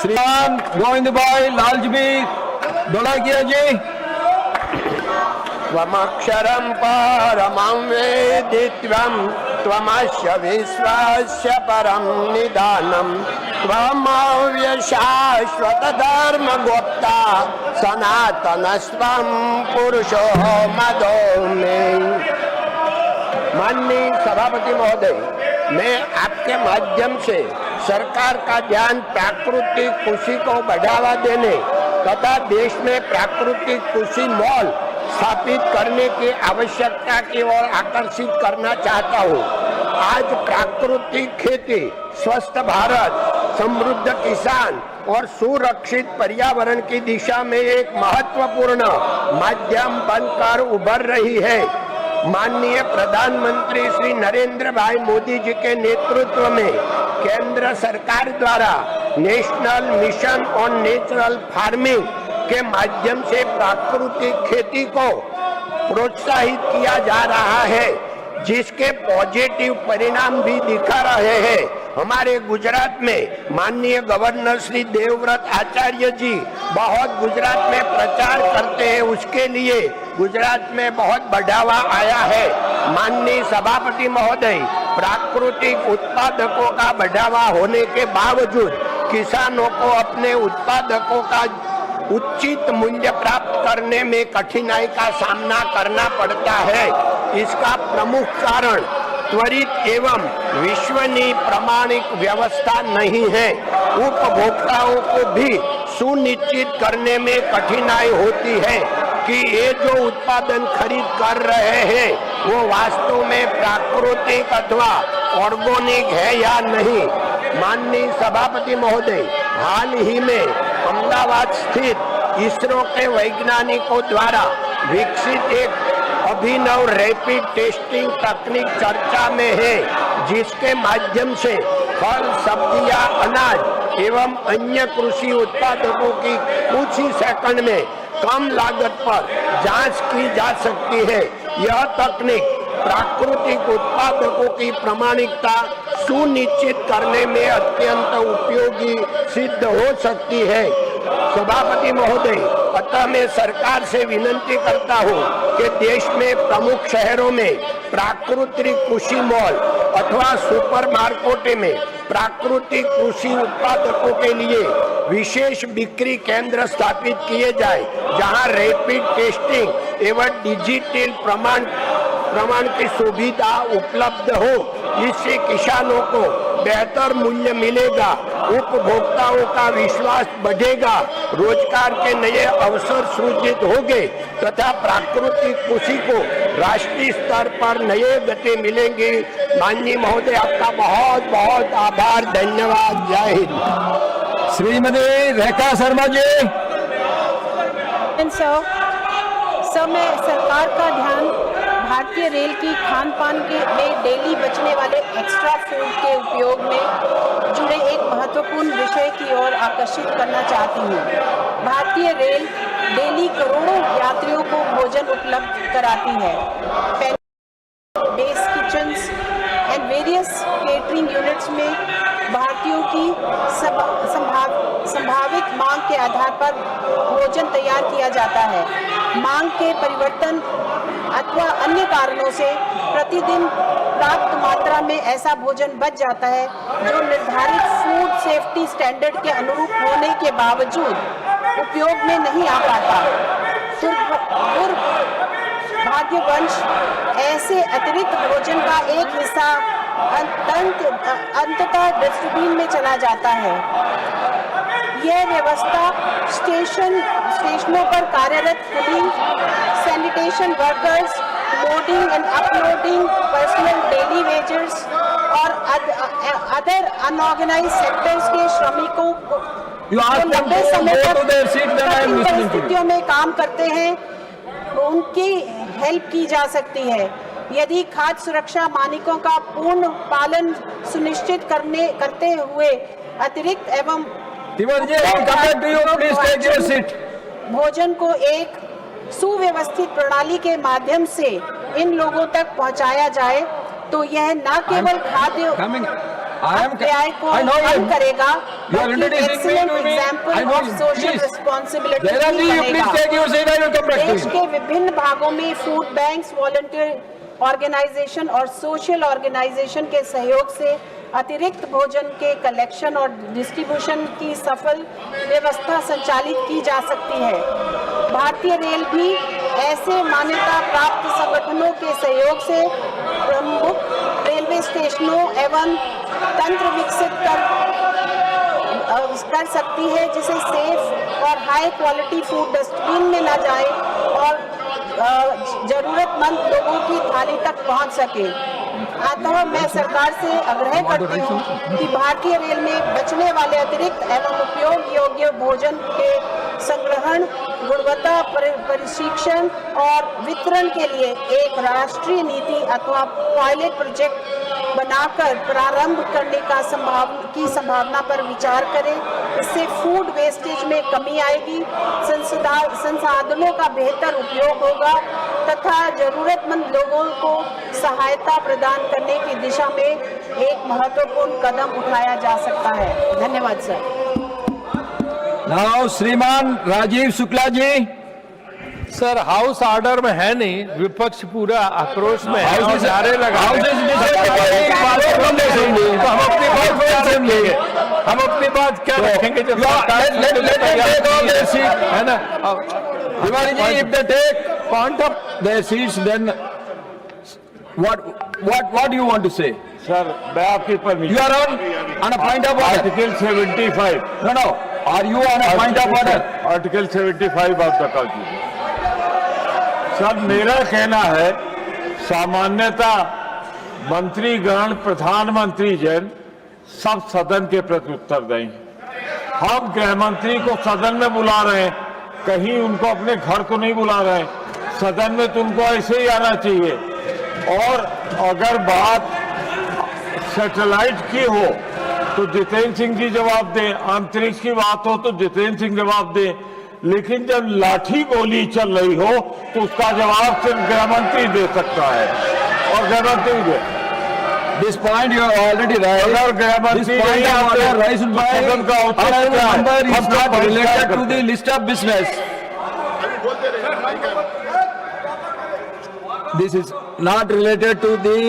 श्रीमान गोविंद भाई लालजी डोला किया जी। त्वमक्षरं परमं वेदित्वं त्वमस्य विश्वस्य परं निधानं त्वमव्यय शाश्वत धर्मगोप्ता सनातनस्त्वं पुरुषो मदो मे। माननीय सभापति महोदय, मैं आपके माध्यम से सरकार का ध्यान प्राकृतिक कृषि को बढ़ावा देने तथा देश में प्राकृतिक कृषि मॉल स्थापित करने की आवश्यकता की ओर आकर्षित करना चाहता हूँ। आज प्राकृतिक खेती, स्वस्थ भारत, समृद्ध किसान और सुरक्षित पर्यावरण की दिशा में एक महत्वपूर्ण माध्यम बनकर उभर रही है। माननीय प्रधानमंत्री श्री नरेंद्र भाई मोदी जी के नेतृत्व में केंद्र सरकार द्वारा national mission on natural farming के माध्यम से प्राकृतिक खेती को प्रोत्साहित किया जा रहा है, जिसके पॉजिटिव परिणाम भी दिखा रहे हैं। हमारे गुजरात में माननीय गवर्नर श्री देवव्रत आचार्य जी बहुत गुजरात में प्रचार करते हैं, उसके लिए गुजरात में बहुत बढ़ावा आया है। माननीय सभापति महोदय, प्राकृतिक उत्पादकों का बढ़ावा होने के बावजूद किसानों को अपने उत्पादकों का उचित मूल्य प्राप्त करने में कठिनाई का सामना करना पड़ता है। इसका प्रमुख कारण त्वरित एवं विश्वसनीय प्रमाणिक व्यवस्था नहीं है। उपभोक्ताओं को भी सुनिश्चित करने में कठिनाई होती है कि ये जो उत्पादन खरीद कर रहे हैं वो वास्तव में प्राकृतिक अथवा ऑर्गेनिक है या नहीं। माननीय सभापति महोदय, हाल ही में अहमदाबाद स्थित इसरो के वैज्ञानिकों द्वारा विकसित एक अभिनव रैपिड टेस्टिंग तकनीक चर्चा में है, जिसके माध्यम से फल, सब्जियां, अनाज एवं अन्य कृषि उत्पादकों की कुछ ही सेकंड में कम लागत पर जांच की जा सकती है। यह तकनीक प्राकृतिक उत्पादकों की प्रामाणिकता सुनिश्चित करने में अत्यंत उपयोगी सिद्ध हो सकती है। सभापति महोदय, अतः मैं सरकार से विनती करता हूं कि देश में प्रमुख शहरों में प्राकृतिक कृषि मॉल अथवा सुपरमार्केट में प्राकृतिक कृषि उत्पादकों के लिए विशेष बिक्री केंद्र स्थापित किए जाए, जहां रैपिड टेस्टिंग एवं डिजिटल प्रमाण की सुविधा उपलब्ध हो। इससे किसानों को बेहतर मूल्य मिलेगा, उपभोक्ताओं का विश्वास बढ़ेगा, रोजगार के नए अवसर सृजित होंगे तथा प्राकृतिक कृषि को राष्ट्रीय स्तर पर नए गति मिलेंगी। माननीय महोदय, आपका बहुत बहुत आभार, धन्यवाद, जय हिंद। श्रीमती रेखा शर्मा जी। सर, मैं सरकार का ध्यान भारतीय रेल की खान पान में डेली बचने वाले एक्स्ट्रा फूड के उपयोग में जुड़े एक महत्वपूर्ण विषय की ओर आकर्षित करना चाहती हूँ। भारतीय रेल डेली करोड़ों यात्रियों को भोजन उपलब्ध कराती है। Base kitchens and various catering units में भारतीयों की संभावित मांग के आधार पर भोजन तैयार किया जाता है। मांग के परिवर्तन अथवा अन्य कारणों से प्रतिदिन प्राप्त मात्रा में ऐसा भोजन बच जाता है जो निर्धारित फूड सेफ्टी स्टैंडर्ड के अनुरूप होने के बावजूद उपयोग में नहीं आ पाता। दुर्भाग्यवश ऐसे अतिरिक्त भोजन का एक हिस्सा अंततः डस्टबिन में चला जाता है। यह व्यवस्था स्टेशनों पर कार्यरत pulling, sanitation workers, loading and uploading personal daily wagers और अदर अनऑर्गेनाइज्ड सेक्टर्स के श्रमिकों को लंबे समय तक परिस्थितियों में काम करते हैं, उनकी हेल्प की जा सकती है। यदि खाद्य सुरक्षा मानकों का पूर्ण पालन सुनिश्चित करते हुए अतिरिक्त एवं भोजन को एक सुव्यवस्थित प्रणाली के माध्यम से इन लोगों तक पहुंचाया जाए, तो यह न केवल खाद्य अप्याय को I know कम you. करेगा, You are बल्कि introducing me excellent to me. example I know of you. social Please. responsibility Jayaraji, you please बनेगा। take your seat. I will come back to देश you. के विभिन्न भागों में food banks, volunteer organisation और social organisation के सहयोग से अतिरिक्त भोजन के कलेक्शन और डिस्ट्रीब्यूशन की सफल व्यवस्था संचालित की जा सकती है। भारतीय रेल भी ऐसे मान्यता प्राप्त संगठनों के सहयोग से प्रमुख रेलवे स्टेशनों एवं तंत्र विकसित कर सकती है, जिसे सेफ और हाई क्वालिटी फूड डस्टबिन में न जाए और जरूरतमंद लोगों की थाली तक पहुंच सके। अतः मैं सरकार से आग्रह करती हूं कि भारतीय रेल में बचने वाले अतिरिक्त एवं उपयोग योग्य भोजन के संग्रहण, गुणवत्ता प्रशिक्षण और वितरण के लिए एक राष्ट्रीय नीति अथवा पायलट प्रोजेक्ट बनाकर प्रारंभ करने की संभावना पर विचार करें। इससे फूड वेस्टेज में कमी आएगी, संसाधनों का बेहतर उपयोग होगा तथा जरूरतमंद लोगों को सहायता प्रदान करने की दिशा में एक महत्वपूर्ण कदम उठाया जा सकता है। धन्यवाद सर। Now श्रीमान Rajiv Shukla ji. Sir house order में है नहीं, विपक्ष पूरा आक्रोश में है और नारे लगा हम अपनी बात क्या रखेंगे जब है ना। Tiwari ji, if they take point of their seats, then what do you want to say? Sir मैं आपकी You permission are on a point of order. Article 75 No. Are you on a point of order? Article 75 of the constitution. Sir मेरा कहना है सामान्यता मंत्रीगण, प्रधानमंत्री जन सब सदन के प्रति उत्तर दें। हम गृह मंत्री को सदन में बुला रहे हैं, कहीं उनको अपने घर को नहीं बुला रहे हैं, सदन में तो उनको ऐसे ही आना चाहिए। और अगर बात सैटेलाइट की हो तो जितेंद्र सिंह जी जवाब दें, अंतरिक्ष की बात हो तो जितेंद्र सिंह जवाब दें, लेकिन जब लाठी गोली चल रही हो तो उसका जवाब सिर्फ गृह मंत्री दे सकता है और गृह मंत्री दे। This point you have already raised. अगर गृह This मंत्री point नहीं of आते order raised तो by सदन का औचित्य honorable क्या है? member is हम तो not बहिष्कार related to करते the हैं। list of business. This is not related to the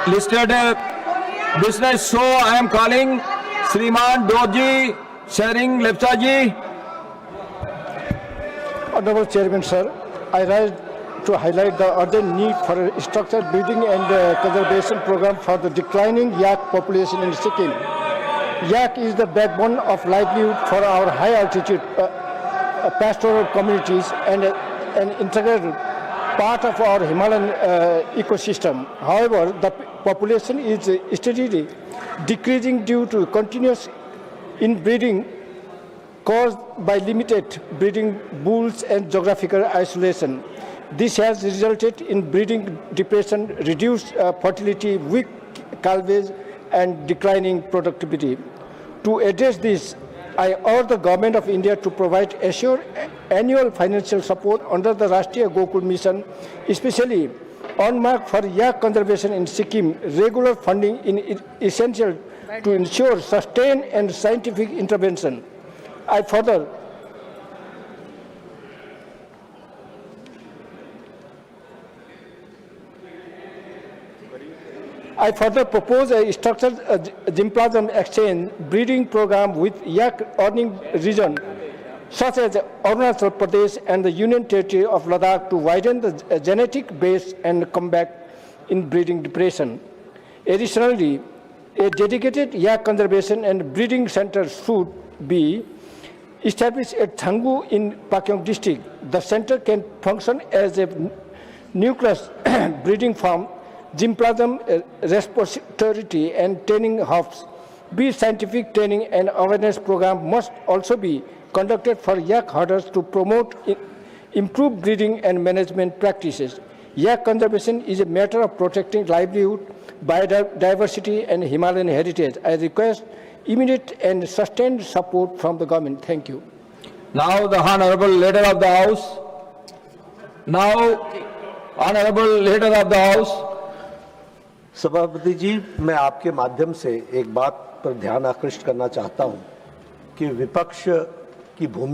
listed business. So I am calling Shriman Dorji Sharing Lepcha ji. Honorable Chairman, sir, I rise to highlight the urgent need for a structured breeding and conservation program for the declining yak population in Sikkim. Yak is the backbone of livelihood for our high altitude pastoral communities and an integral part of our Himalayan ecosystem. However, the population is steadily decreasing due to continuous inbreeding caused by limited breeding pools and geographical isolation. This has resulted in breeding depression, reduced fertility, weak calvage, and declining productivity. To address this, I urge the Government of India to provide assured annual financial support under the Rashtriya Gokul Mission, especially on mark for yak conservation in Sikkim. Regular funding is essential to ensure sustained and scientific intervention. I further propose a structured gymplasm exchange breeding program with yak earning region such as Arunachal Pradesh and the Union Territory of Ladakh to widen the genetic base and combat inbreeding depression. Additionally, a dedicated yak conservation and breeding center should be established at Thangu in Pakyong district. The center can function as a nucleus breeding farm, gymplasm repository and training hubs. Bee scientific training and awareness program must also be conducted for yak herders to promote improved breeding and management practices. Yak conservation is a matter of protecting livelihood, biodiversity and Himalayan heritage. I request immediate and sustained support from the government. Thank you. Now the Honorable Leader of the House. Now, Honorable Leader of the House. सभापति जी, मैं आपके माध्यम से एक बात पर ध्यान आकृष्ट करना चाहता हूं कि विपक्ष की भूमिका